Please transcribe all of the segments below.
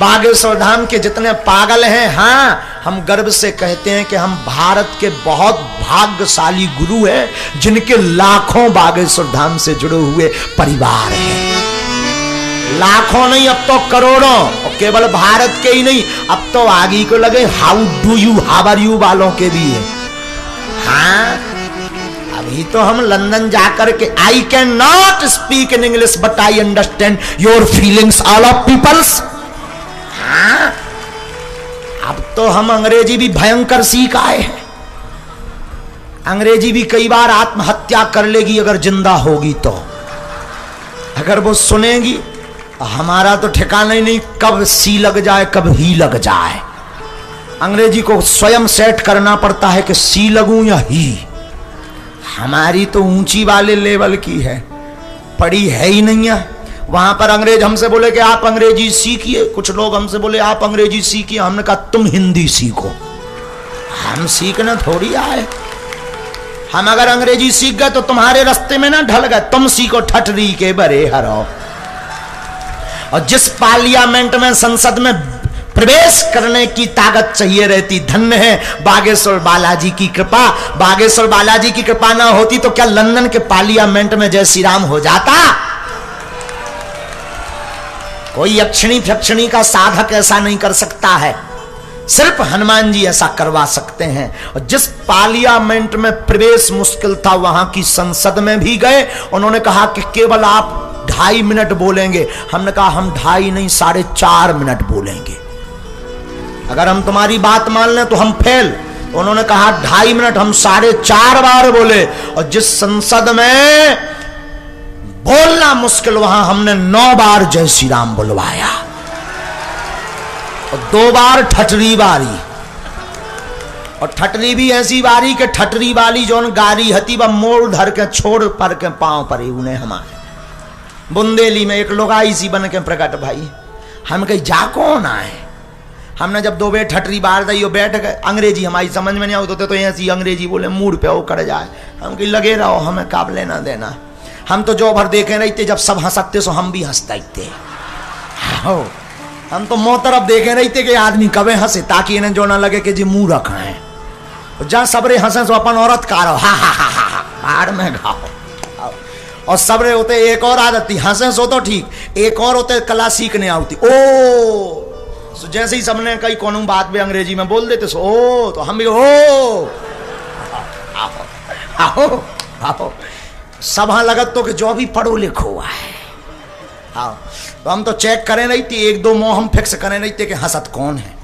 बागेश्वर धाम के जितने पागल हैं, हाँ, हम गर्व से कहते हैं कि हम भारत के बहुत भाग्यशाली गुरु हैं जिनके लाखों बागेश्वर धाम से जुड़े हुए परिवार हैं। लाखों नहीं, अब तो करोड़ों, और केवल भारत के ही नहीं, अब तो आगे को लगे how do you, how are you वालों के भी है। हाँ, अभी तो हम लंदन जाकर के I can not speak in English but I understand your feelings all of peoples. हाँ, अब तो हम अंग्रेजी भी भयंकर सीख आए हैं। अंग्रेजी भी कई बार आत्महत्या कर लेगी अगर जिंदा होगी तो, अगर वो सुनेगी। हमारा तो ठिकाना ही नहीं, कब सी लग जाए कब ही लग जाए। अंग्रेजी को स्वयं सेट करना पड़ता है कि सी लगूं या ही। हमारी तो ऊंची वाले लेवल की है, पढ़ी है ही नहीं है। वहां पर अंग्रेज हमसे बोले कि आप अंग्रेजी सीखिए, कुछ लोग हमसे बोले आप अंग्रेजी सीखिए, हमने कहा तुम हिंदी सीखो। हम सीखना थोड़ी आए, हम अगर अंग्रेजी सीख गए तो तुम्हारे रास्ते में ना ढल गए, तुम सीखो ठठरी के बरे हरो। और जिस पार्लियामेंट में, संसद में प्रवेश करने की ताकत चाहिए रहती, धन्य है बागेश्वर बालाजी की कृपा। बागेश्वर बालाजी की कृपा ना होती तो क्या लंदन के पार्लियामेंट में जय श्री राम हो जाता? कोई यक्षिणी फक्षिणी का साधक ऐसा नहीं कर सकता है, सिर्फ हनुमान जी ऐसा करवा सकते हैं। और जिस पार्लियामेंट में प्रवेश मुश्किल था वहां की संसद में भी गए, उन्होंने कहा कि केवल आप 2.5 मिनट बोलेंगे। हमने कहा हम 2.5 नहीं 4.5 मिनट बोलेंगे, अगर हम तुम्हारी बात मान लें तो हम फेल। उन्होंने कहा 2.5 मिनट, हम 4.5 बार बोले। और जिस संसद में बोलना मुश्किल, वहां हमने 9 बार जय श्री राम बुलवाया और 2 बार ठटरी बारी। और ठटरी भी ऐसी बारी के ठटरी वाली जोन गारी हती व मोड़ धर के छोड़ पर के पांव पर उन्हें हमारे बुंदेली में एक लोग आई सी बन के प्रकट भाई। हम कहीं जा कौन आए, हमने जब 2 बेर ठटरी बार दी बैठ गए। अंग्रेजी हमारी समझ में नहीं आती तो ऐसी अंग्रेजी बोले मूड पे वो कर जाए। हम कहीं लगे रहो, हमें काब लेना देना। हम तो जो भर देखे रहते, जब सब हंसते सो हम भी हंसते थे। हम तो मुंह तरफ देखे रहते कि आदमी कबे हंसे, ताकि इन्हें जो ना लगे कि जी मुंह रखा है। जहाँ सबरे हंसे सो अपन औरत का रहो, हा हा हा हा बाहर में गाओ। और सबरे होते एक और आदत थी, हंसे सो तो ठीक, एक और होते कला सीखने आती। ओ तो जैसे ही सबने कई कोनो बात भी अंग्रेजी में बोल देते सो ओ, तो हम भी ओ आओ आओ आओ। सब हाँ लगत तो कि जो भी पढ़ो लिखो हुआ है। हाँ, तो हम तो चेक करें नहीं थी, 1-2 मोह हम फिक्स करें नहीं थे कि हंसत कौन है।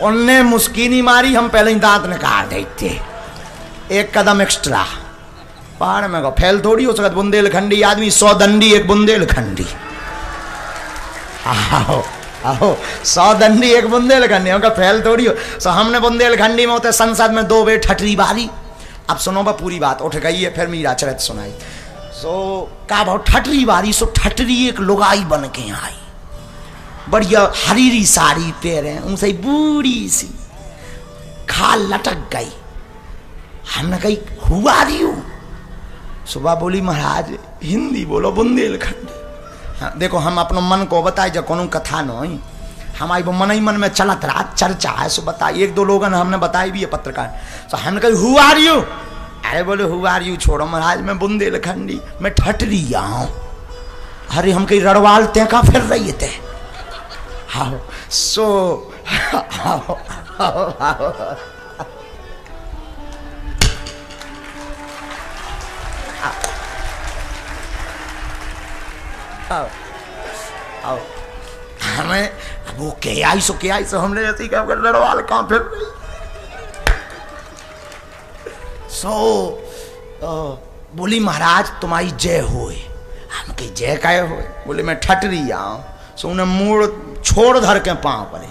उनने मुस्कीनी मारी, हम पहले ही दांत निकाल देते, 1 कदम एक्स्ट्रा। पहाड़ में को फैल थोड़ी हो सकत, बुंदेलखंडी आदमी 100 दंडी 1 बुंदेलखंडी। आओ आओ, 100 दंडी 1 बुंदेलखंडी, उनका फैल थोड़ी हो। सो हमने बुंदेलखंडी में होते संसद में 2 बेर ठटरी बारी। अब सुनो बा पूरी बात, उठ गई है फिर मीरा चरित सुनाई। सो का भाव ठटरी बारी, सो ठटरी एक लुगाई बन के आई, बढ़िया हरीरी साड़ी पहने, उनसे बूढ़ी सी, खाल लटक गई। हमने कही हुआ रही हूं। सुबह बोली महाराज हिंदी बोलो बुंदेलखंडी। हाँ, देखो हम अपनो मन को बताए, जब कोनो कथा नहीं हमारी वो मन ही मन में चलत रहा, चर्चा है सो बताई। 1-2 लोगों ने हमने बताई भी है पत्रकार। तो हमने कही हु आर यू? अरे बोले हु आर यू छोड़ो महाराज, मैं बुंदेलखंडी, मैं ठटरी आऊं। अरे हम कहीं रड़वाल ते का फिर रही थे। हाँ सो आओ आओ आओ आओ आओ। हमें वो क्या आई सो हमने ऐसे ही क्या लड़वाल कहाँ फिर रही। बोली महाराज तुम्हारी जय होए। हम कही जय काय होए? बोले मैं ठटरी आऊं। सो उन्हें मूड़ छोड़ धर के पांव पड़े।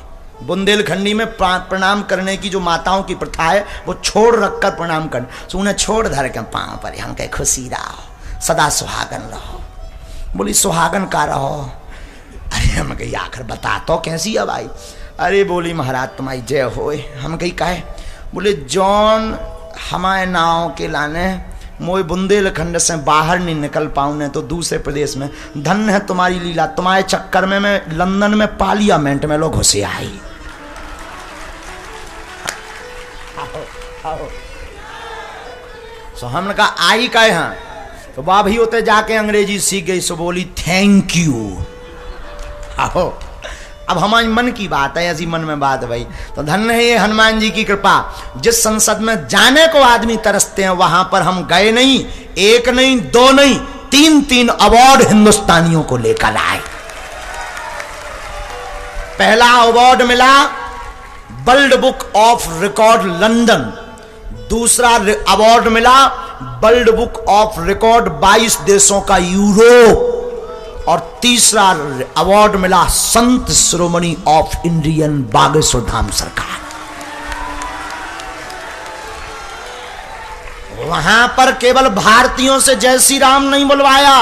बुंदेलखंडी में प्रणाम करने की जो माताओं की प्रथा है वो छोड़ रखकर प्रणाम कर, सो उन्हें छोड़ धर के पांव पड़े। हम कहे खुशी रहो, सदा सुहागन रहो। बोली सुहागन का रहो। अरे हम कही आखिर बता तो कैसी है भाई? अरे बोली महाराज तुम्हारी जय होए। हम कही काहे? बोले जौन हमारे नाव के लाने मोए बुंदेलखंड से बाहर नहीं निकल पाऊँ ने तो दूसरे प्रदेश में। धन्य है तुम्हारी लीला, तुम्हारे चक्कर में मैं लंदन में पार्लियामेंट में लोग घुसे आई। तो हमने कहा आई का यहाँ, तो भाभी होते जाके अंग्रेजी सीख गई, सो बोली थैंक यू। आओ अब हमारे मन की बात है, ऐसी मन में बात है भाई। तो धन्य है ये हनुमान जी की कृपा, जिस संसद में जाने को आदमी तरसते हैं वहां पर हम गए नहीं, एक नहीं दो नहीं तीन तीन अवार्ड हिंदुस्तानियों को लेकर आए। पहला अवार्ड मिला world book of record London, दूसरा अवार्ड मिला वर्ल्ड बुक ऑफ रिकॉर्ड 22 देशों का यूरोप, और तीसरा अवार्ड मिला संत शिरोमणि ऑफ इंडियन बागेश्वर धाम सरकार। वहां पर केवल भारतीयों से जय श्री राम नहीं बुलवाया,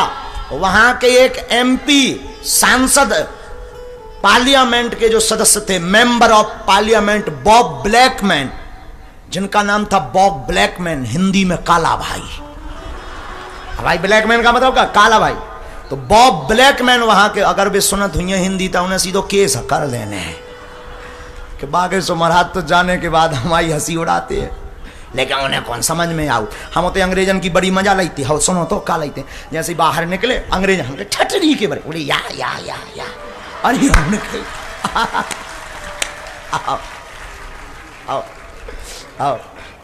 वहां के एक एमपी सांसद पार्लियामेंट के जो सदस्य थे, member of parliament Bob Blackman, जिनका नाम था बॉब ब्लैकमैन, हिंदी में काला भाई। भाई ब्लैकमैन का मतलब क्या? काला भाई। तो बॉब ब्लैकमैन वहां के, अगर वे सुनत हुई हिंदी तो उन्हें सीधो केस कर देने हैं कि बागेश्वर महाराज तो जाने के बाद हमारी हंसी उड़ाते हैं, लेकिन उन्हें कौन समझ में आऊ। हम तो अंग्रेजन की बड़ी मजा लेती है, सुनो तो का लेते जैसे बाहर निकले अंग्रेज हमके ठटरी के बड़े बोले या अरे हम निकले आओ आओ आओ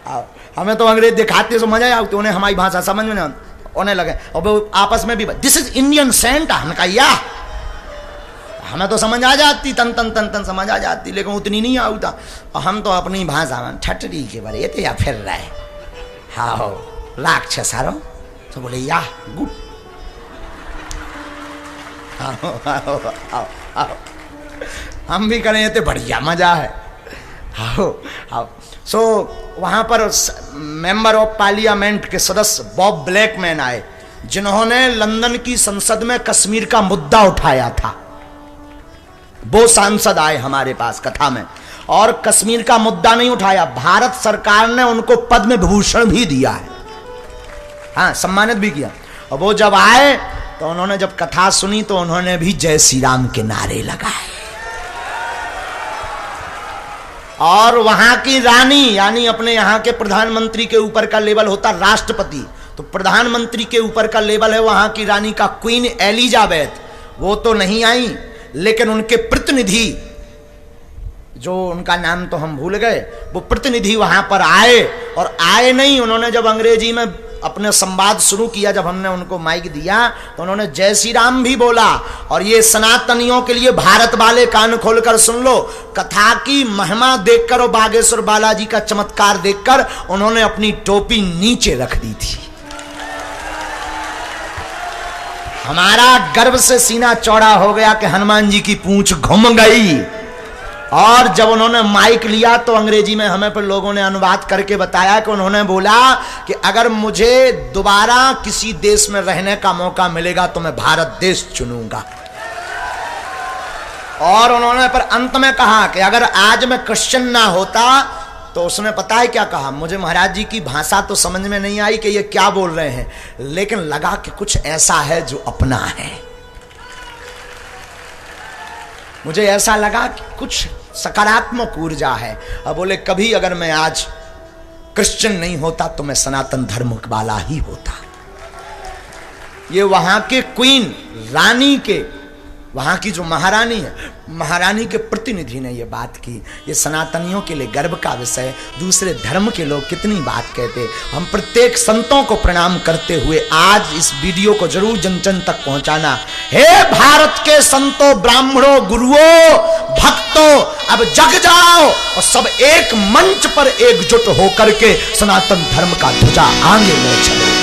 आओ, हमें तो अंग्रेज दिखाते तो मजा आती, उन्हें हमारी भाषा समझ में नहीं होने लगे, और वो आपस में भी दिस इज इंडियन सेंट, हमने कहा या, हमें तो समझ आ जाती, तन तन तन तन समझ आ जाती, लेकिन उतनी नहीं आता। और हम तो अपनी भाषा में ठटरी के बारे ये या फिर रहे हाँ राक्षस सारो, तो बोले या गुड आओ आओ आओ आओ, हम भी करें तो बढ़िया मजा है। आओ आओ। सो वहां पर मेंबर ऑफ पार्लियामेंट के सदस्य बॉब ब्लैकमैन आए, जिन्होंने लंदन की संसद में कश्मीर का मुद्दा उठाया था। वो सांसद आए हमारे पास कथा में, और कश्मीर का मुद्दा नहीं उठाया, भारत सरकार ने उनको पद्म विभूषण भी दिया है, हाँ सम्मानित भी किया। और वो जब आए तो उन्होंने जब कथा सुनी तो उन्होंने भी जय श्री राम के नारे लगाए। और वहां की रानी, यानी अपने यहाँ के प्रधानमंत्री के ऊपर का लेवल होता राष्ट्रपति, तो प्रधानमंत्री के ऊपर का लेवल है वहां की रानी का क्वीन एलिजाबेथ, वो तो नहीं आई, लेकिन उनके प्रतिनिधि, जो उनका नाम तो हम भूल गए, वो प्रतिनिधि वहां पर आए। और आए नहीं, उन्होंने जब अंग्रेजी में अपने संवाद शुरू किया, जब हमने उनको माइक दिया तो उन्होंने जय श्री राम भी बोला। और ये सनातनियों के लिए भारत वाले कान खोलकर सुन लो, कथा की महिमा देखकर और बागेश्वर बालाजी का चमत्कार देखकर उन्होंने अपनी टोपी नीचे रख दी थी। हमारा गर्व से सीना चौड़ा हो गया कि हनुमान जी की पूंछ घूम गई। और जब उन्होंने माइक लिया तो अंग्रेजी में हमें पर लोगों ने अनुवाद करके बताया कि उन्होंने बोला कि अगर मुझे दोबारा किसी देश में रहने का मौका मिलेगा तो मैं भारत देश चुनूंगा। और उन्होंने पर अंत में कहा कि अगर आज मैं क्रिश्चियन ना होता, तो उसने पता है क्या कहा, मुझे महाराज जी की भाषा तो समझ में नहीं आई कि ये क्या बोल रहे हैं, लेकिन लगा कि कुछ ऐसा है जो अपना है। मुझे ऐसा लगा कि कुछ सकारात्मक ऊर्जा है। अब बोले कभी अगर मैं आज क्रिश्चियन नहीं होता तो मैं सनातन धर्म वाला ही होता। ये वहां के क्वीन रानी के, वहां की जो महारानी है, महारानी के प्रतिनिधि ने ये बात की। ये सनातनियों के लिए गर्व का विषय। दूसरे धर्म के लोग कितनी बात कहते। हम प्रत्येक संतों को प्रणाम करते हुए आज इस वीडियो को जरूर जन जन तक पहुंचाना। हे भारत के संतों, ब्राह्मणों, गुरुओं, भक्तों, अब जग जाओ और सब एक मंच पर एकजुट होकर के सनातन धर्म का ध्वजा आगे ले चलो।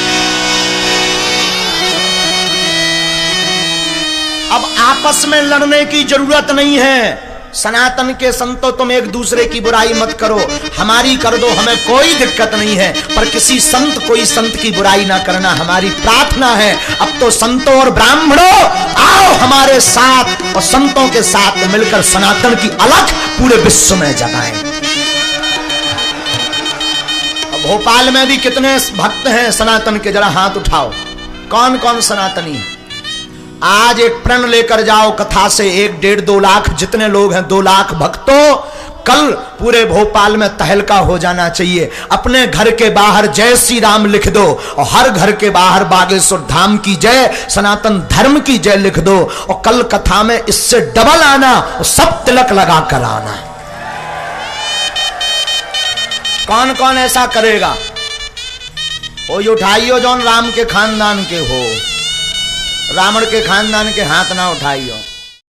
अब आपस में लड़ने की जरूरत नहीं है। सनातन के संतों, तुम एक दूसरे की बुराई मत करो, हमारी कर दो, हमें कोई दिक्कत नहीं है, पर किसी संत, कोई संत की बुराई ना करना हमारी प्रार्थना है। अब तो संतों और ब्राह्मणों आओ हमारे साथ और संतों के साथ मिलकर सनातन की अलख पूरे विश्व में जगाएं। भोपाल में भी कितने भक्त हैं सनातन के, जरा हाथ उठाओ। कौन कौन सनातनी है? आज एक प्रण लेकर जाओ कथा से, 1, 1.5, 2 लाख जितने लोग हैं, 2 लाख भक्तों, कल पूरे भोपाल में तहलका हो जाना चाहिए। अपने घर के बाहर जय श्री राम लिख दो और हर घर के बाहर बागेश्वर धाम की जय, सनातन धर्म की जय लिख दो। और कल कथा में इससे डबल आना और सब तिलक लगा कर आना। कौन कौन ऐसा करेगा? वो उठाइयो जौन राम के खानदान के हो, रावण के खानदान के हाथ ना उठाइयो।